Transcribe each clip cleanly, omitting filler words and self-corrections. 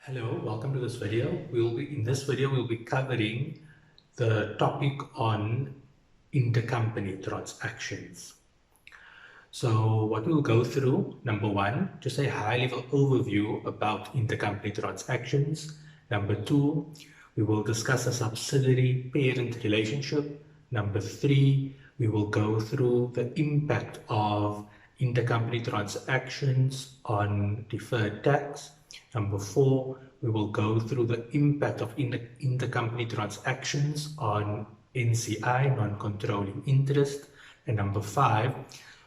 Hello, welcome to this video. In this video we'll be covering the topic on intercompany transactions. So what we'll go through, number one, just a high-level overview about intercompany transactions. Number two, we will discuss a subsidiary-parent relationship. Number three, we will go through the impact of intercompany transactions on deferred tax. Number four, we will go through the impact of intercompany transactions on NCI, non-controlling interest. And number five,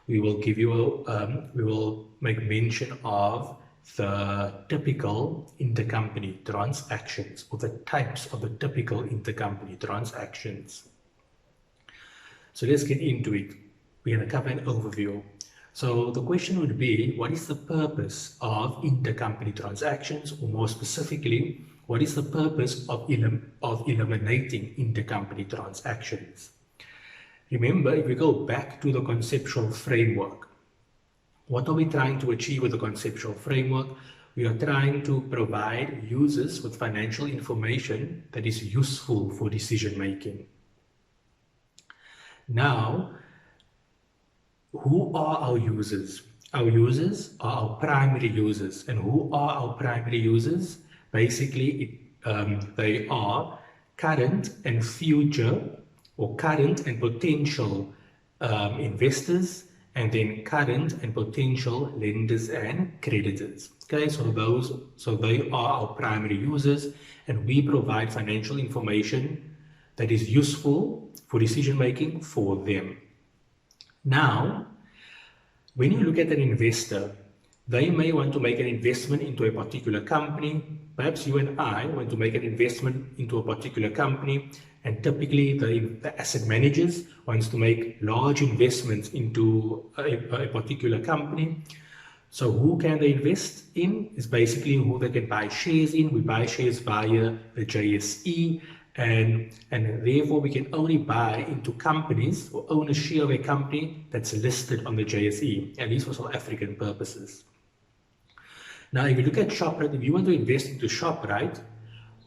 we will make mention of the typical intercompany transactions, or the types of the typical intercompany transactions. So let's get into it. We're going to cover an overview. So the question would be, what is the purpose of intercompany transactions, or more specifically, what is the purpose of eliminating intercompany transactions? Remember, if we go back to the conceptual framework, what are we trying to achieve with the conceptual framework? We are trying to provide users with financial information that is useful for decision making. Now, who are our users? Our users are our primary users. And who are our primary users? Basically, they are current and future, or current and potential investors, and then current and potential lenders and creditors. Okay, so they are our primary users, and we provide financial information that is useful for decision making for them. Now, when you look at an investor, they may want to make an investment into a particular company. Perhaps you and I want to make an investment into a particular company, and typically the asset managers wants to make large investments into a particular company. So who can they invest in is basically who they can buy shares in. We buy shares via the JSE. And therefore we can only buy into companies or own a share of a company that's listed on the JSE, at least for South African purposes. Now, if you look at Shoprite, if you want to invest into Shoprite,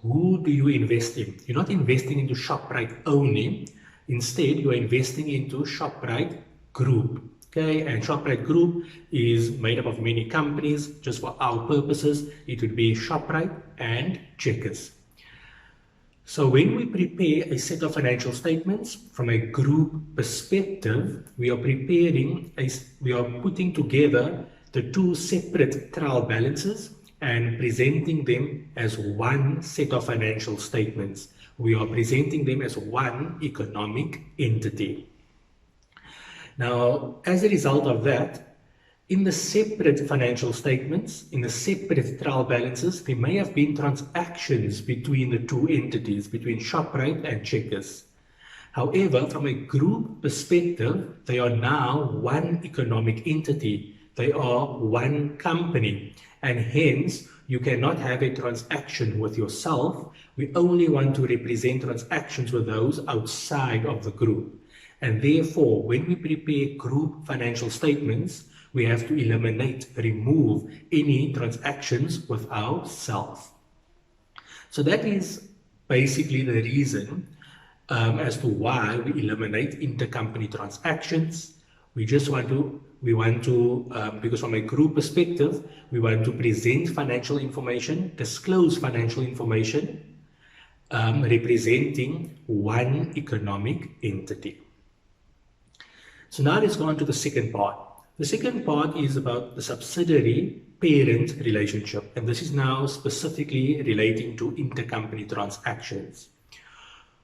who do you invest in? You're not investing into Shoprite only. Instead, you're investing into Shoprite Group. Okay, and Shoprite Group is made up of many companies. Just for our purposes, it would be Shoprite and Checkers. So when we prepare a set of financial statements from a group perspective, we are putting together the two separate trial balances and presenting them as one set of financial statements. We are presenting them as one economic entity. Now, as a result of that, in the separate financial statements, in the separate trial balances, there may have been transactions between the two entities, between Shoprite and Checkers. However, from a group perspective, they are now one economic entity. They are one company, and hence you cannot have a transaction with yourself. We only want to represent transactions with those outside of the group. And therefore, when we prepare group financial statements, we have to remove any transactions with ourselves. So that is basically the reason as to why we eliminate intercompany transactions. Because from a group perspective, we want to present financial information, disclose financial information, representing one economic entity. So now let's go on to the second part. The second part is about the subsidiary-parent relationship, and this is now specifically relating to intercompany transactions.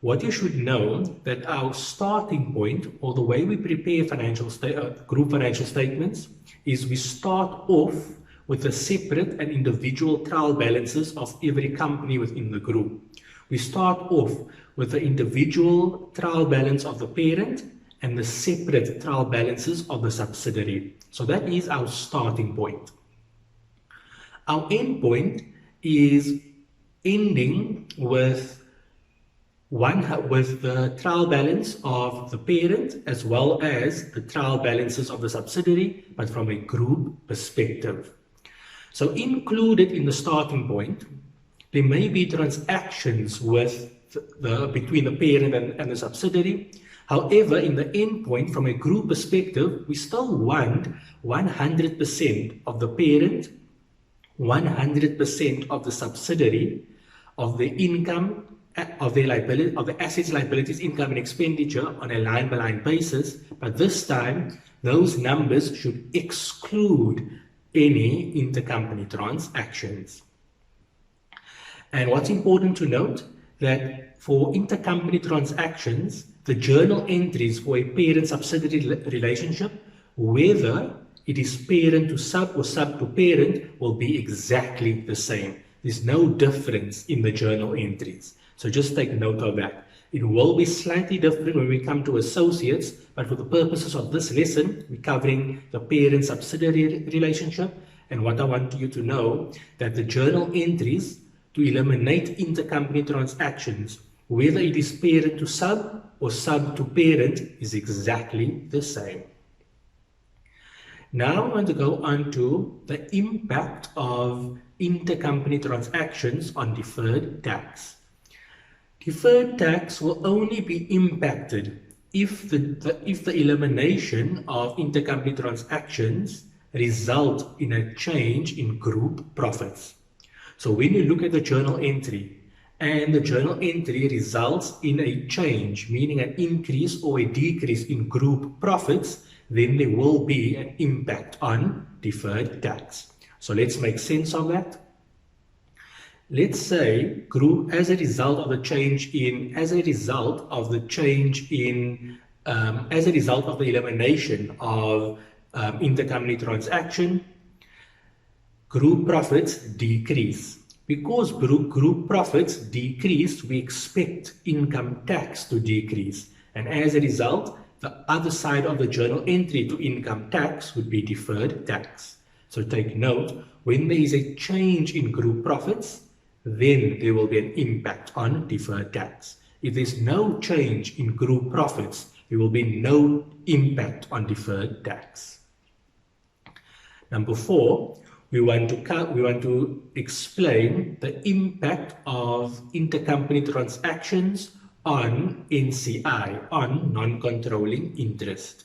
What you should know that our starting point, or the way we prepare group financial statements, is we start off with the separate and individual trial balances of every company within the group. We start off with the individual trial balance of the parent and the separate trial balances of the subsidiary. So that is our starting point. Our end point is ending with the trial balance of the parent as well as the trial balances of the subsidiary, but from a group perspective. So included in the starting point there may be transactions between the parent and the subsidiary. However, in the endpoint, from a group perspective, we still want 100% of the parent, 100% of the subsidiary, of the income, of the liability, of the assets, liabilities, income, and expenditure on a line-by-line basis. But this time, those numbers should exclude any intercompany transactions. And what's important to note, that for intercompany transactions, the journal entries for a parent-subsidiary relationship, whether it is parent to sub or sub to parent, will be exactly the same. There's no difference in the journal entries. So just take note of that. It will be slightly different when we come to associates, but for the purposes of this lesson, we're covering the parent-subsidiary relationship. And what I want you to know, that the journal entries to eliminate intercompany transactions, whether it is parent to sub or sub to parent, is exactly the same. Now I want to go on to the impact of intercompany transactions on deferred tax. Deferred tax will only be impacted if the elimination of intercompany transactions result in a change in group profits. So when you look at the journal entry, and the journal entry results in a change, meaning an increase or a decrease in group profits, then there will be an impact on deferred tax. So let's make sense of that. Let's say as a result of the elimination of intercompany transaction, group profits decrease. Because group profits decrease, we expect income tax to decrease. And as a result, the other side of the journal entry to income tax would be deferred tax. So take note, when there is a change in group profits, then there will be an impact on deferred tax. If there's no change in group profits, there will be no impact on deferred tax. Number 4, we want to explain the impact of intercompany transactions on NCI, on non-controlling interest.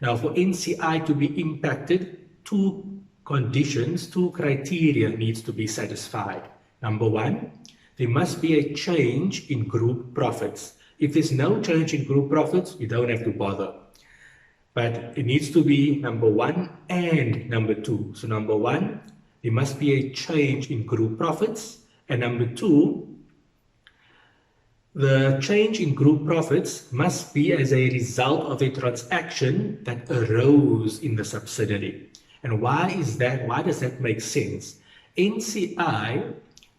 Now, for NCI to be impacted, two criteria needs to be satisfied. Number 1, there must be a change in group profits. If there's no change in group profits, you don't have to bother. But it needs to be number 1 and number 2. So number 1, there must be a change in group profits. And number 2, the change in group profits must be as a result of a transaction that arose in the subsidiary. And why is that? Why does that make sense? NCI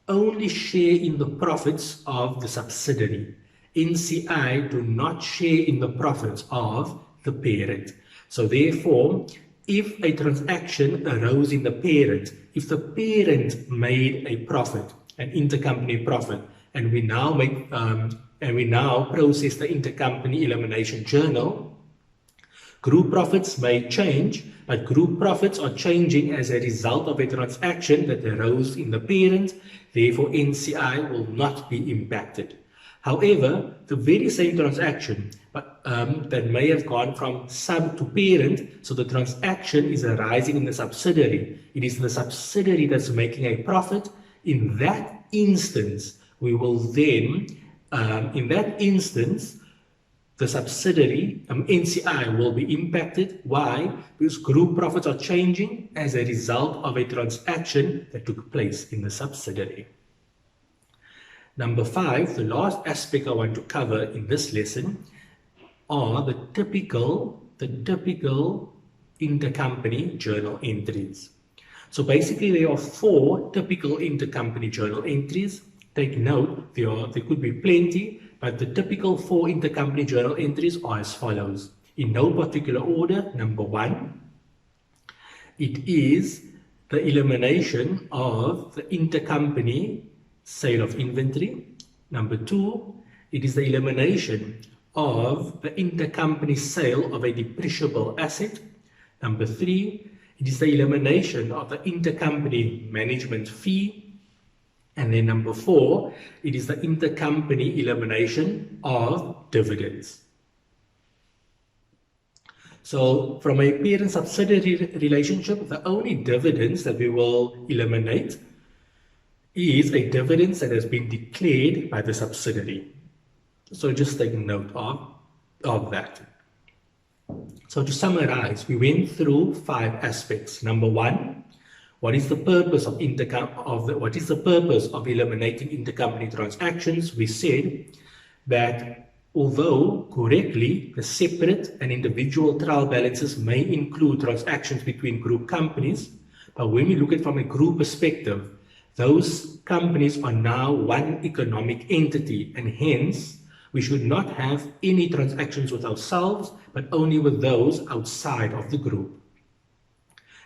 only share in the profits of the subsidiary. NCI do not share in the profits of the parent. So therefore, if a transaction arose in the parent, if the parent made a profit, an intercompany profit, and we now process the intercompany elimination journal, group profits may change, but group profits are changing as a result of a transaction that arose in the parent. Therefore, NCI will not be impacted. However, the very same transaction that may have gone from sub to parent, so the transaction is arising in the subsidiary. It is the subsidiary that's making a profit. In that instance, we will then, the subsidiary, NCI, will be impacted. Why? Because group profits are changing as a result of a transaction that took place in the subsidiary. Number 5, the last aspect I want to cover in this lesson are the typical intercompany journal entries. So basically there are 4 typical intercompany journal entries. Take note, there could be plenty, but the typical 4 intercompany journal entries are as follows. In no particular order. Number 1, it is the elimination of the intercompany sale of inventory. Number 2, it is the elimination of the intercompany sale of a depreciable asset. Number 3, it is the elimination of the intercompany management fee. And then number 4, it is the intercompany elimination of dividends. So from a parent-subsidiary relationship, the only dividends that we will eliminate is a dividend that has been declared by the subsidiary. So just take note of that. So to summarize, we went through 5 aspects. Number 1, what is the purpose of eliminating intercompany transactions? We said that although correctly, the separate and individual trial balances may include transactions between group companies, but when we look at it from a group perspective, those companies are now one economic entity, and hence we should not have any transactions with ourselves, but only with those outside of the group.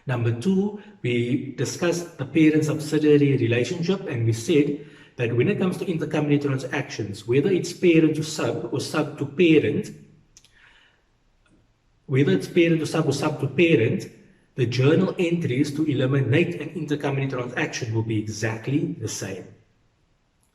Number 2, we discussed the parent-subsidiary relationship, and we said that when it comes to intercompany transactions, whether it's parent to sub or sub to parent, the journal entries to eliminate an intercompany transaction will be exactly the same.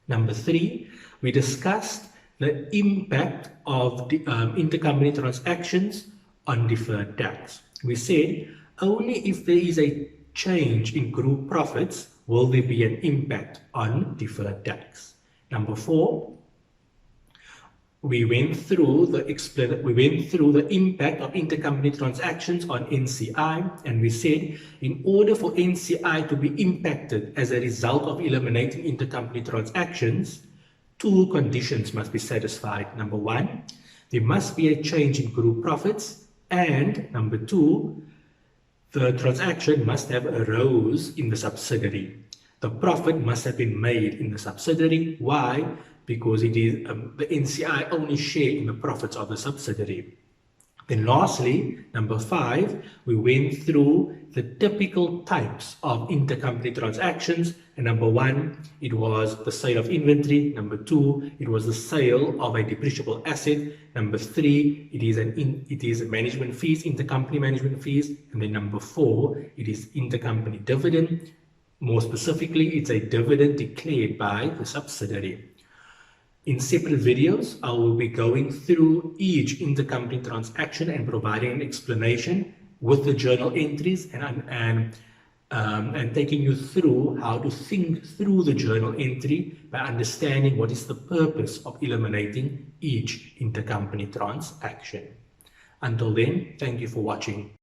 Number 3, we discussed the impact of the intercompany transactions on deferred tax. We said only if there is a change in group profits will there be an impact on deferred tax. Number 4, we went through the impact of intercompany transactions on NCI, and we said in order for NCI to be impacted as a result of eliminating intercompany transactions, 2 conditions must be satisfied. Number 1, there must be a change in group profits, and number 2, the transaction must have arose in the subsidiary. The profit must have been made in the subsidiary. Why? Because it is the NCI only share in the profits of the subsidiary. Then lastly, number 5, we went through the typical types of intercompany transactions. And number 1, it was the sale of inventory. Number 2, it was the sale of a depreciable asset. Number 3, it is management fees, intercompany management fees. And then number 4, it is intercompany dividend. More specifically, it's a dividend declared by the subsidiary. In separate videos, I will be going through each intercompany transaction and providing an explanation with the journal entries and taking you through how to think through the journal entry by understanding what is the purpose of eliminating each intercompany transaction. Until then, thank you for watching.